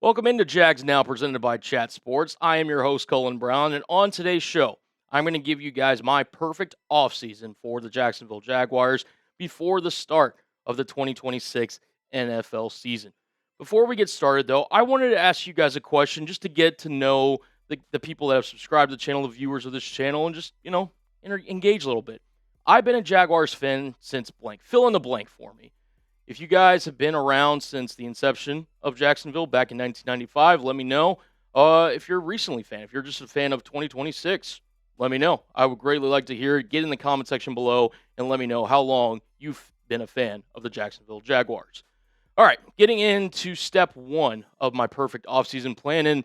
Welcome into Jags Now, presented by Chat Sports. I am your host, Cullen Brown, and on today's show, I'm going to give you guys my perfect offseason for the Jacksonville Jaguars before the start of the 2026 NFL season. Before we get started, though, I wanted to ask you guys a question just to get to know the people that have subscribed to the channel, the viewers of this channel, and just, engage a little bit. I've been a Jaguars fan since blank. Fill in the blank for me. If you guys have been around since the inception of Jacksonville back in 1995, let me know. If you're a recently fan, if you're just a fan of 2026, let me know. I would greatly like to hear it. Get in the comment section below and let me know how long you've been a fan of the Jacksonville Jaguars. All right, getting into step one of my perfect offseason plan, and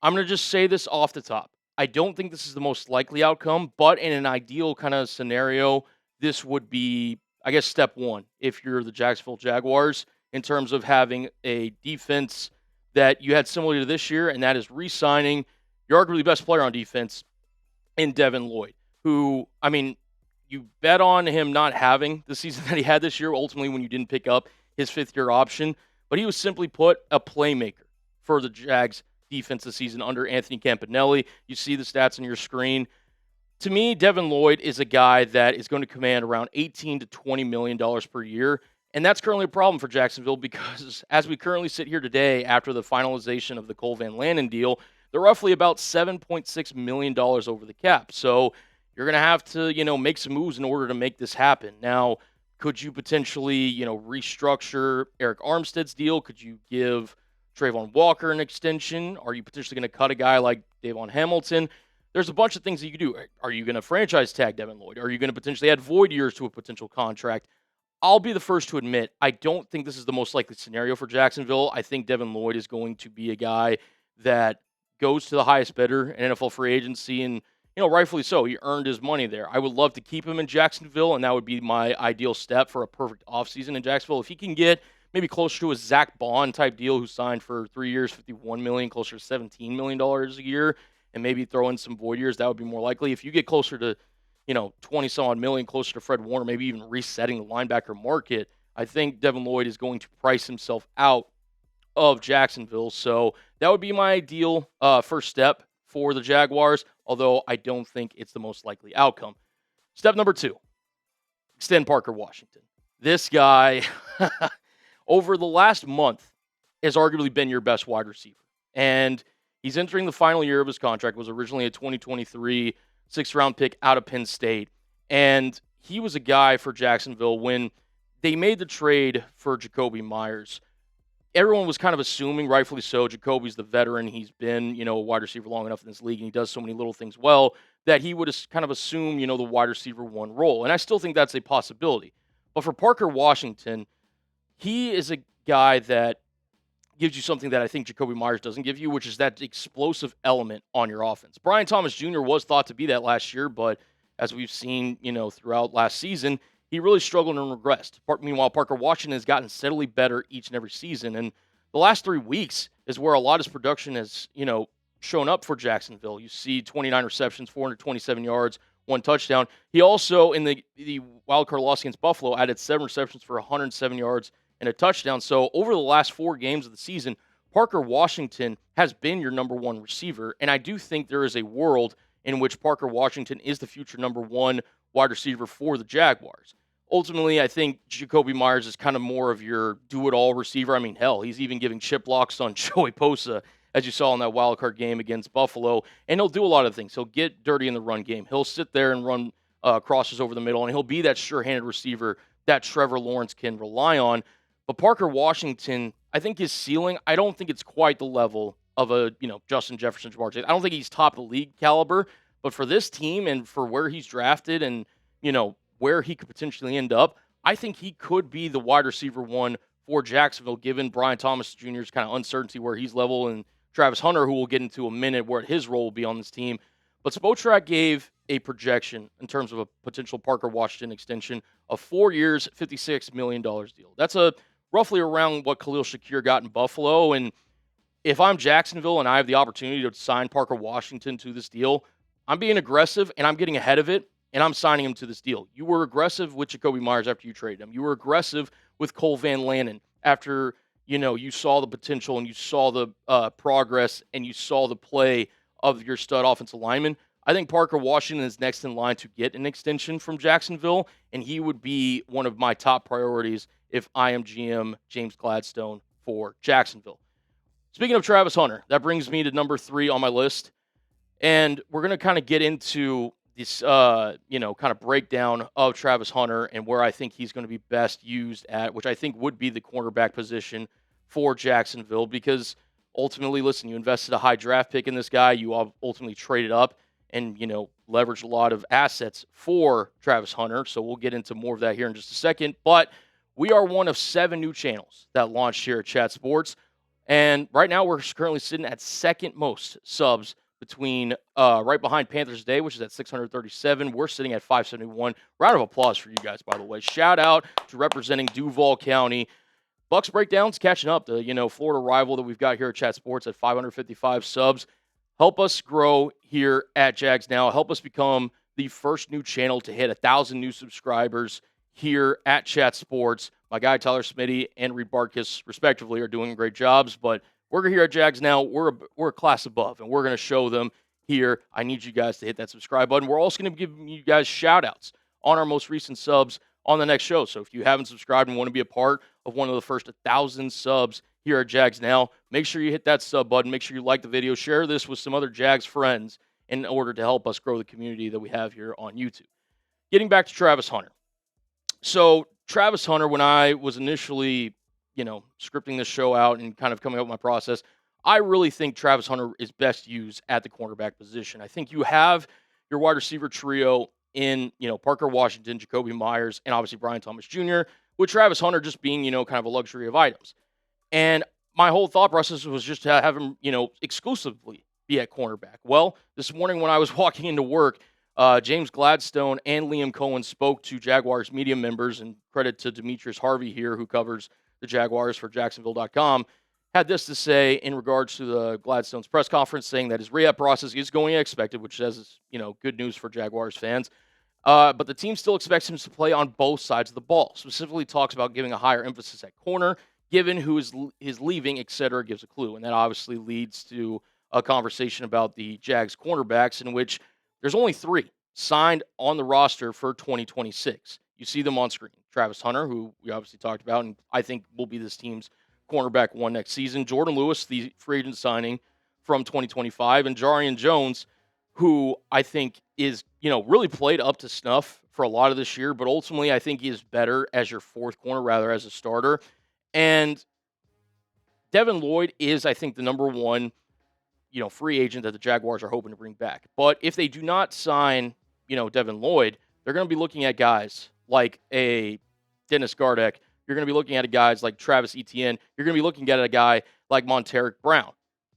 I'm going to just say this off the top. I don't think this is the most likely outcome, but in an ideal kind of scenario, this would be, I guess, step one if you're the Jacksonville Jaguars in terms of having a defense that you had similar to this year, and that is re-signing your arguably best player on defense in Devin Lloyd, who, I mean, you bet on him not having the season that he had this year, ultimately when you didn't pick up his fifth-year option, but he was simply put a playmaker for the Jags defense this season under Anthony Campanelli. You see the stats on your screen. To me, Devin Lloyd is a guy that is going to command around $18 to $20 million per year. And that's currently a problem for Jacksonville because as we currently sit here today after the finalization of the Cole Van Lannon deal, they're roughly about $7.6 million over the cap. So you're going to have to, make some moves in order to make this happen. Now, could you potentially, restructure Eric Armstead's deal? Could you give Trayvon Walker an extension? Are you potentially going to cut a guy like Davon Hamilton? There's a bunch of things that you can do. Are you going to franchise tag Devin Lloyd? Are you going to potentially add void years to a potential contract? I'll be the first to admit, I don't think this is the most likely scenario for Jacksonville. I think Devin Lloyd is going to be a guy that goes to the highest bidder in NFL free agency, and rightfully so. He earned his money there. I would love to keep him in Jacksonville, and that would be my ideal step for a perfect offseason in Jacksonville. If he can get maybe closer to a Zach Bond type deal, who signed for 3 years, $51 million, closer to $17 million a year, and maybe throw in some void years, that would be more likely. If you get closer to, 20-some-odd million, closer to Fred Warner, maybe even resetting the linebacker market, I think Devin Lloyd is going to price himself out of Jacksonville. So that would be my ideal first step for the Jaguars, although I don't think it's the most likely outcome. Step number 2, extend Parker Washington. This guy, over the last month, has arguably been your best wide receiver. And he's entering the final year of his contract, was originally a 2023 sixth-round pick out of Penn State. And he was a guy for Jacksonville when they made the trade for Jakobi Meyers. Everyone was kind of assuming, rightfully so, Jacoby's the veteran. He's been, a wide receiver long enough in this league, and he does so many little things well, that he would kind of assume, the wide receiver one role. And I still think that's a possibility. But for Parker Washington, he is a guy that gives you something that I think Jakobi Meyers doesn't give you, which is that explosive element on your offense. Brian Thomas Jr. was thought to be that last year, but as we've seen, throughout last season, he really struggled and regressed. Meanwhile, Parker Washington has gotten steadily better each and every season, and the last 3 weeks is where a lot of his production has, shown up for Jacksonville. You see 29 receptions, 427 yards, 1 touchdown. He also, in the wildcard loss against Buffalo, added 7 receptions for 107 yards and a touchdown. So over the last 4 games of the season, Parker Washington has been your number 1 receiver. And I do think there is a world in which Parker Washington is the future number 1 wide receiver for the Jaguars. Ultimately, I think Jakobi Meyers is kind of more of your do-it-all receiver. I mean, hell, he's even giving chip blocks on Joey Bosa, as you saw in that wildcard game against Buffalo. And he'll do a lot of things. He'll get dirty in the run game. He'll sit there and run crosses over the middle, and he'll be that sure-handed receiver that Trevor Lawrence can rely on. But Parker Washington, I think his ceiling, I don't think it's quite the level of a, Justin Jefferson, Jamar Chase. I don't think he's top of the league caliber, but for this team and for where he's drafted and, where he could potentially end up, I think he could be the wide receiver 1 for Jacksonville, given Brian Thomas Jr.'s kind of uncertainty where he's level, and Travis Hunter, who we'll get into a minute, where his role will be on this team. But Spotrac gave a projection in terms of a potential Parker Washington extension of 4 years, $56 million deal. That's roughly around what Khalil Shakir got in Buffalo. And if I'm Jacksonville and I have the opportunity to sign Parker Washington to this deal, I'm being aggressive and I'm getting ahead of it, and I'm signing him to this deal. You were aggressive with Jakobi Meyers after you traded him. You were aggressive with Cole Van Lannon after, you saw the potential and you saw the progress and you saw the play of your stud offensive lineman. I think Parker Washington is next in line to get an extension from Jacksonville, and he would be one of my top priorities if I am GM James Gladstone for Jacksonville. Speaking of Travis Hunter, that brings me to number 3 on my list. And we're going to kind of get into this, kind of breakdown of Travis Hunter and where I think he's going to be best used at, which I think would be the cornerback position for Jacksonville. Because ultimately, listen, you invested a high draft pick in this guy. You ultimately traded up and, leveraged a lot of assets for Travis Hunter. So we'll get into more of that here in just a second. But we are one of 7 new channels that launched here at Chat Sports. And right now, we're currently sitting at second most subs between right behind Panthers Day, which is at 637. We're sitting at 571. Round of applause for you guys, by the way. Shout out to representing Duval County. Bucks Breakdown's catching up. The Florida rival that we've got here at Chat Sports at 555 subs. Help us grow here at Jags Now. Help us become the first new channel to hit 1,000 new subscribers here at Chat Sports. My guy Tyler Smitty and Reed Barkus, respectively, are doing great jobs, but we're here at Jags Now. We're a class above, and we're going to show them here. I need you guys to hit that subscribe button. We're also going to be giving you guys shout-outs on our most recent subs on the next show. So if you haven't subscribed and want to be a part of one of the first 1,000 subs here at Jags Now, make sure you hit that sub button. Make sure you like the video. Share this with some other Jags friends in order to help us grow the community that we have here on YouTube. Getting back to Travis Hunter. So Travis Hunter, when I was initially scripting this show out and kind of coming up with my process, I really think Travis Hunter is best used at the cornerback position. I think you have your wide receiver trio in, Parker Washington, Jacoby Myers, and obviously Brian Thomas Jr., with Travis Hunter just being, kind of a luxury of items. And my whole thought process was just to have him, exclusively be at cornerback. Well, this morning when I was walking into work, James Gladstone and Liam Coen spoke to Jaguars media members, and credit to Demetrius Harvey here, who covers the Jaguars for Jacksonville.com, had this to say in regards to the Gladstone's press conference, saying that his rehab process is going as expected, which is, good news for Jaguars fans. But the team still expects him to play on both sides of the ball. Specifically talks about giving a higher emphasis at corner, given who is leaving, etc., gives a clue. And that obviously leads to a conversation about the Jags cornerbacks, in which there's only 3 signed on the roster for 2026. You see them on screen. Travis Hunter, who we obviously talked about, and I think will be this team's cornerback 1 next season. Jordan Lewis, the free agent signing from 2025. And Jarian Jones, who I think is, really played up to snuff for a lot of this year, but ultimately I think he is better as your 4th corner rather as a starter. And Devin Lloyd is, I think, the number 1 free agent that the Jaguars are hoping to bring back. But if they do not sign, Devin Lloyd, they're going to be looking at guys like a Dennis Gardeck. You're going to be looking at guys like Travis Etienne. You're going to be looking at a guy like Monteric Brown.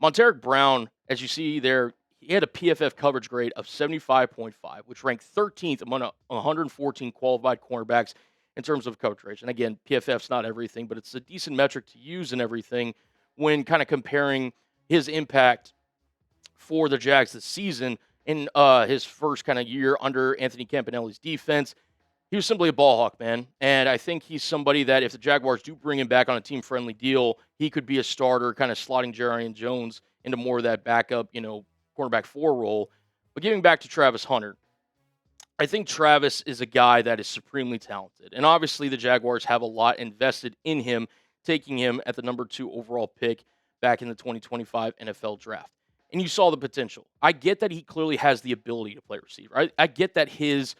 Monteric Brown, as you see there, he had a PFF coverage grade of 75.5, which ranked 13th among 114 qualified cornerbacks in terms of coverage rates. And again, PFF's not everything, but it's a decent metric to use in everything when kind of comparing his impact for the Jags this season in his first kind of year under Anthony Campanelli's defense. He was simply a ball hawk, man. And I think he's somebody that if the Jaguars do bring him back on a team-friendly deal, he could be a starter, kind of slotting Jarian Jones into more of that backup, cornerback 4 role. But getting back to Travis Hunter, I think Travis is a guy that is supremely talented. And obviously the Jaguars have a lot invested in him, taking him at the number 2 overall pick back in the 2025 NFL draft. And you saw the potential. I get that he clearly has the ability to play receiver. I get that his,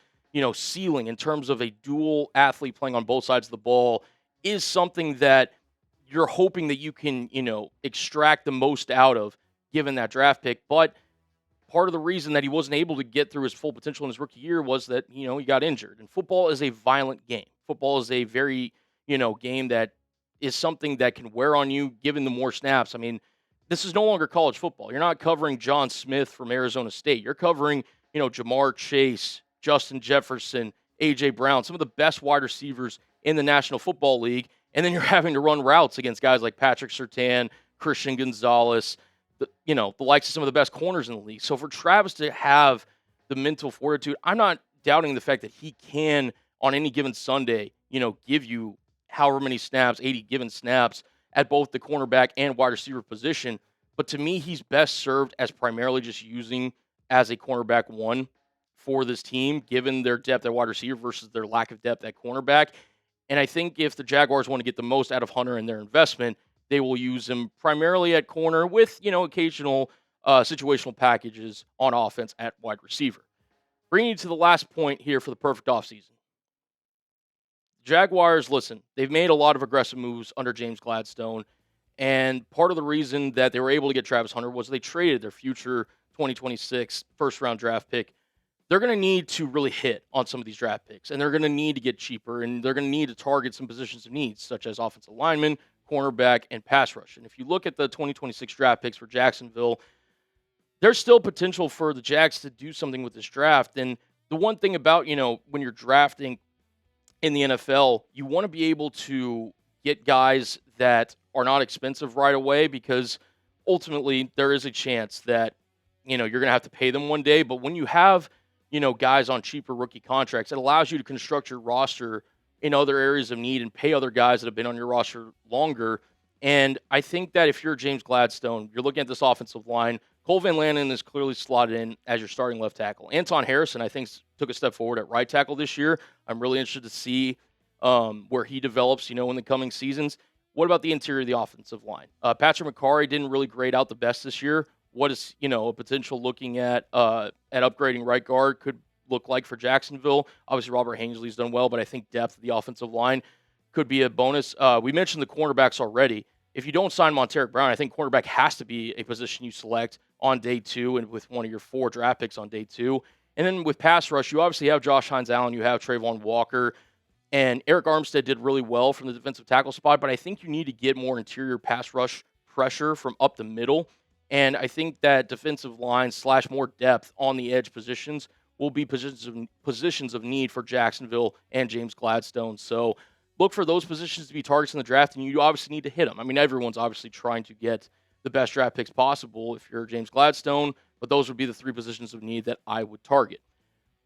ceiling in terms of a dual athlete playing on both sides of the ball is something that you're hoping that you can, extract the most out of given that draft pick. But part of the reason that he wasn't able to get through his full potential in his rookie year was that, he got injured. And football is a violent game. Football is a very, game that is something that can wear on you given the more snaps. I mean, this is no longer college football. You're not covering John Smith from Arizona State. You're covering, Jamar Chase, Justin Jefferson, A.J. Brown, some of the best wide receivers in the National Football League. And then you're having to run routes against guys like Patrick Surtain, Christian Gonzalez, the likes of some of the best corners in the league. So for Travis to have the mental fortitude, I'm not doubting the fact that he can, on any given Sunday, give you however many snaps, 80 given snaps, at both the cornerback and wide receiver position. But to me, he's best served as primarily just using as a cornerback one for this team, given their depth at wide receiver versus their lack of depth at cornerback. And I think if the Jaguars want to get the most out of Hunter and their investment, they will use him primarily at corner with, occasional situational packages on offense at wide receiver. Bringing you to the last point here for the perfect offseason. Jaguars, listen, they've made a lot of aggressive moves under James Gladstone. And part of the reason that they were able to get Travis Hunter was they traded their future 2026 first-round draft pick. They're going to need to really hit on some of these draft picks, and they're going to need to get cheaper, and they're going to need to target some positions of needs, such as offensive lineman, cornerback, and pass rush. And if you look at the 2026 draft picks for Jacksonville, there's still potential for the Jags to do something with this draft. And the one thing about, when you're drafting in the NFL, you want to be able to get guys that are not expensive right away, because ultimately there is a chance that, you're going to have to pay them one day. But when you have, guys on cheaper rookie contracts, it allows you to construct your roster in other areas of need and pay other guys that have been on your roster longer. And I think that if you're James Gladstone, you're looking at this offensive line. Cole Van Lanen is clearly slotted in as your starting left tackle. Anton Harrison, I think, took a step forward at right tackle this year. I'm really interested to see where he develops, in the coming seasons. What about the interior of the offensive line? Patrick McCarry didn't really grade out the best this year. What is, a potential looking at upgrading right guard could look like for Jacksonville? Obviously, Robert Hainsley's done well, but I think depth of the offensive line could be a bonus. We mentioned the cornerbacks already. If you don't sign Monteric Brown, I think cornerback has to be a position you select on day 2 and with one of your 4 draft picks on day 2. And then with pass rush, you obviously have Josh Hines-Allen, you have Trayvon Walker, and Eric Armstead did really well from the defensive tackle spot, but I think you need to get more interior pass rush pressure from up the middle. And I think that defensive line / more depth on the edge positions will be positions of need for Jacksonville and James Gladstone. So look for those positions to be targets in the draft, and you obviously need to hit them. I mean, everyone's obviously trying to get the best draft picks possible if you're James Gladstone, but those would be the 3 positions of need that I would target.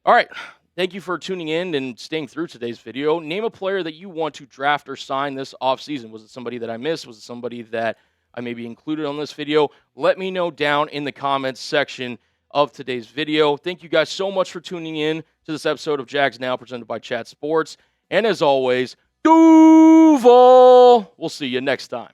All right. Thank you for tuning in and staying through today's video. Name a player that you want to draft or sign this offseason. Was it somebody that I missed? Was it somebody that I maybe included on this video? Let me know down in the comments section of today's video. Thank you guys so much for tuning in to this episode of Jags Now presented by Chat Sports. And as always, Duval! We'll see you next time.